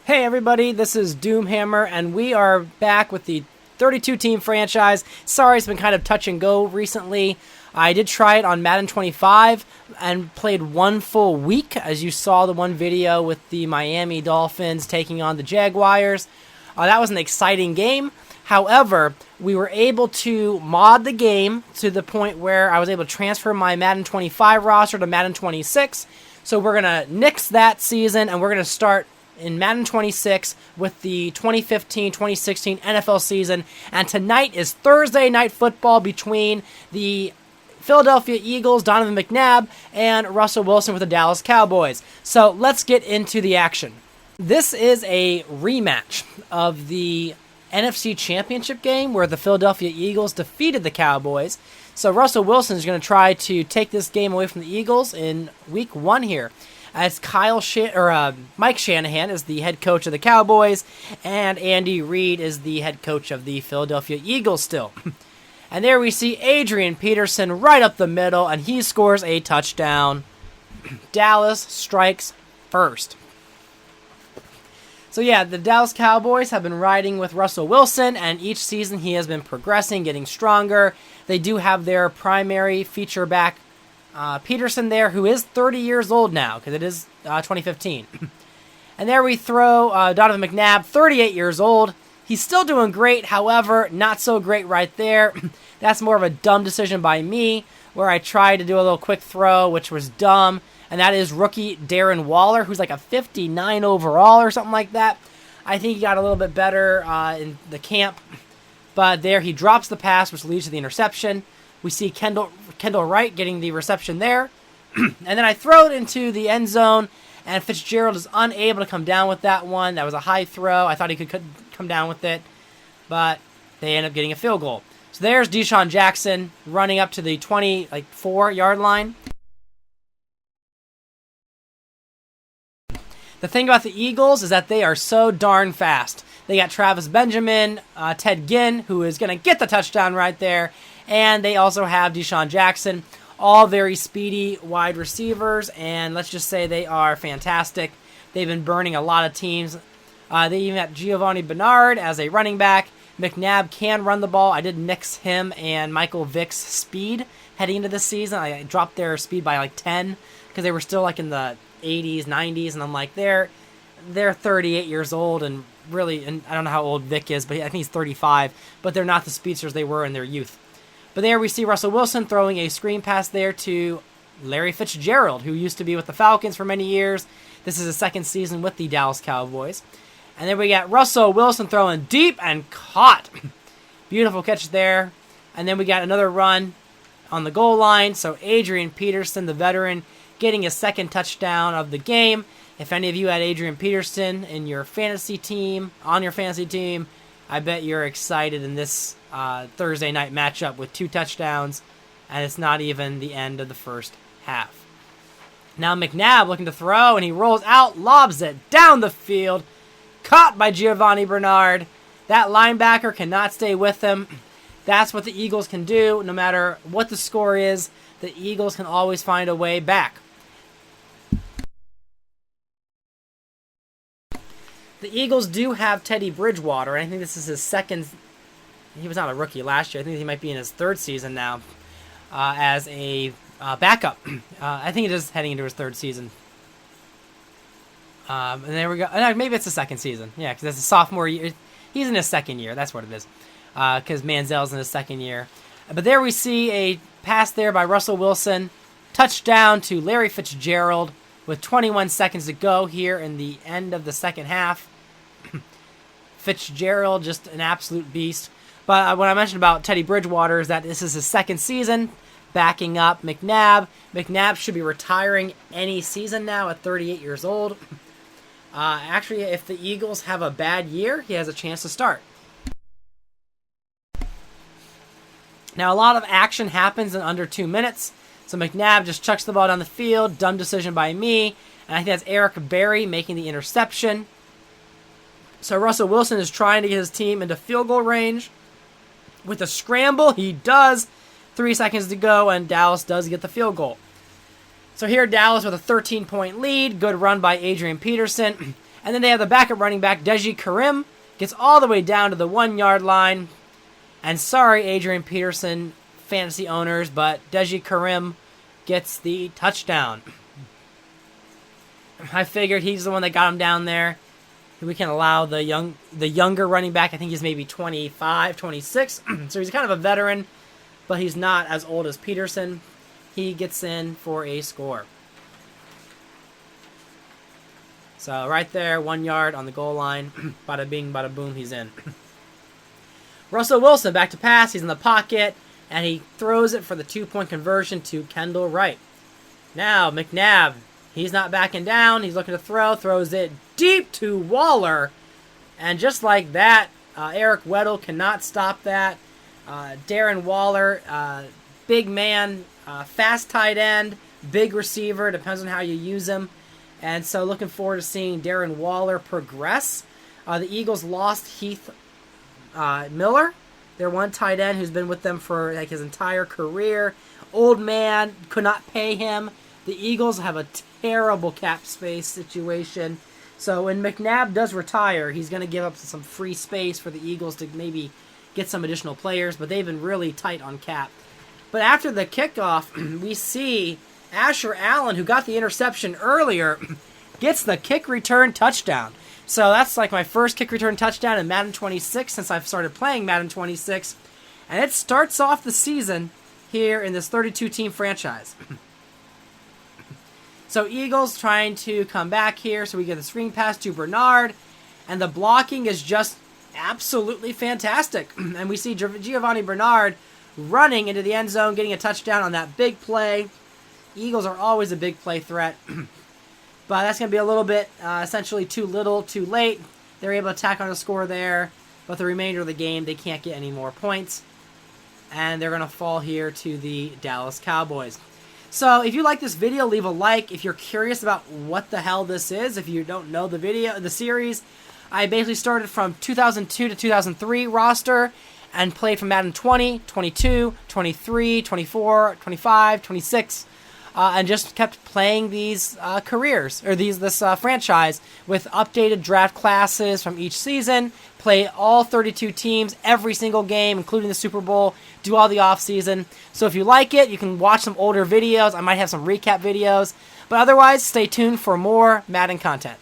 Hey everybody, this is Doomhammer, and we are back with the 32-team franchise. Sorry, it's been kind of touch and go recently. I did try it on Madden 25 and played one full week, as you saw the one video with the Miami Dolphins taking on the Jaguars. That was an exciting game. However, we were able to mod the game to the point where I was able to transfer my Madden 25 roster to Madden 26. So we're going to nix that season, and we're going to start in Madden 26 with the 2015-2016 NFL season. And tonight is Thursday Night Football between the Philadelphia Eagles, Donovan McNabb, and Russell Wilson with the Dallas Cowboys. So let's get into the action. This is a rematch of the NFC Championship game where the Philadelphia Eagles defeated the Cowboys. So Russell Wilson is going to try to take this game away from the Eagles in week 1 here. As Mike Shanahan is the head coach of the Cowboys, and Andy Reid is the head coach of the Philadelphia Eagles still. And there we see Adrian Peterson right up the middle, and he scores a touchdown. Dallas strikes first. So yeah, the Dallas Cowboys have been riding with Russell Wilson, and each season he has been progressing, getting stronger. They do have their primary feature back, Peterson there, who is 30 years old now, because it is 2015. And there we throw Donovan McNabb, 38 years old. He's still doing great, however, not so great right there. That's more of a dumb decision by me, where I tried to do a little quick throw, which was dumb. And that is rookie Darren Waller, who's like a 59 overall or something like that. I think he got a little bit better in the camp. But there he drops the pass, which leads to the interception. We see Kendall Wright getting the reception there. And then I throw it into the end zone, and Fitzgerald is unable to come down with that one. That was a high throw. I thought he could come down with it, but they end up getting a field goal. So there's Deshaun Jackson running up to the 24-yard line. The thing about the Eagles is that they are so darn fast. They got Travis Benjamin, Ted Ginn, who is going to get the touchdown right there, and they also have Deshaun Jackson, all very speedy wide receivers, and let's just say they are fantastic. They've been burning a lot of teams. They even have Giovanni Bernard as a running back. McNabb can run the ball. I did nix him and Michael Vick's speed heading into this season. I dropped their speed by like 10 because they were still like in the 80s, 90s, and I'm like, they're 38 years old, and really, and I don't know how old Vick is, but I think he's 35, but they're not the speedsters they were in their youth. But there we see Russell Wilson throwing a screen pass there to Larry Fitzgerald, who used to be with the Falcons for many years. This is his second season with the Dallas Cowboys. And then we got Russell Wilson throwing deep and caught. Beautiful catch there. And then we got another run on the goal line. So Adrian Peterson, the veteran, getting his second touchdown of the game. If any of you had Adrian Peterson in your fantasy team, I bet you're excited in this Thursday night matchup with 2 touchdowns, and it's not even the end of the first half. Now McNabb looking to throw, and he rolls out, lobs it down the field, caught by Giovanni Bernard. That linebacker cannot stay with him. That's what the Eagles can do. No matter what the score is, the Eagles can always find a way back. The Eagles do have Teddy Bridgewater, and I think this is his second. He was not a rookie last year. I think he might be in his 3rd season now as a backup. I think he is heading into his 3rd season. And there we go. Maybe it's the 2nd season. Yeah, because it's a sophomore year. He's in his 2nd year. That's what it is. Because Manziel's in his 2nd year. But there we see a pass there by Russell Wilson. Touchdown to Larry Fitzgerald with 21 seconds to go here in the end of the second half. Fitzgerald, just an absolute beast. But what I mentioned about Teddy Bridgewater is that this is his 2nd season, backing up McNabb. McNabb should be retiring any season now at 38 years old. Actually, if the Eagles have a bad year, he has a chance to start. Now, a lot of action happens in under 2 minutes. So McNabb just chucks the ball down the field. Dumb decision by me. And I think that's Eric Berry making the interception. So Russell Wilson is trying to get his team into field goal range. With a scramble, he does. 3 seconds to go, and Dallas does get the field goal. So here Dallas with a 13-point lead. Good run by Adrian Peterson. And then they have the backup running back, Deji Karim, gets all the way down to the 1-yard line. And sorry, Adrian Peterson fantasy owners, but Deji Karim gets the touchdown. I figured he's the one that got him down there. We can allow the younger running back, I think he's maybe 25, 26. So he's kind of a veteran, but he's not as old as Peterson. He gets in for a score. So right there, 1 yard on the goal line. Bada bing, bada boom, he's in. Russell Wilson back to pass. He's in the pocket, and he throws it for the 2-point conversion to Kendall Wright. Now McNabb, he's not backing down. He's looking to throws it deep to Waller. And just like that, Eric Weddle cannot stop that. Darren Waller, big man, fast tight end, big receiver, depends on how you use him. And so looking forward to seeing Darren Waller progress. The Eagles lost Heath Miller, their one tight end who's been with them for like his entire career. Old man, could not pay him. The Eagles have a terrible cap space situation. So when McNabb does retire, he's going to give up some free space for the Eagles to maybe get some additional players, but they've been really tight on cap. But after the kickoff, we see Asher Allen, who got the interception earlier, gets the kick return touchdown. So that's like my first kick return touchdown in Madden 26 since I've started playing Madden 26. And it starts off the season here in this 32-team franchise. So Eagles trying to come back here. So we get the screen pass to Bernard. And the blocking is just absolutely fantastic. And we see Giovanni Bernard running into the end zone, getting a touchdown on that big play. Eagles are always a big play threat. But that's going to be a little bit essentially too little, too late. They're able to tack on a score there. But the remainder of the game, they can't get any more points. And they're going to fall here to the Dallas Cowboys. So if you like this video, leave a like. If you're curious about what the hell this is, if you don't know the series, I basically started from 2002 to 2003 roster and played from Madden 20, 22, 23, 24, 25, 26, and just kept playing these careers, or this franchise with updated draft classes from each season, play all 32 teams, every single game, including the Super Bowl, do all the off-season. So if you like it, you can watch some older videos. I might have some recap videos. But otherwise, stay tuned for more Madden content.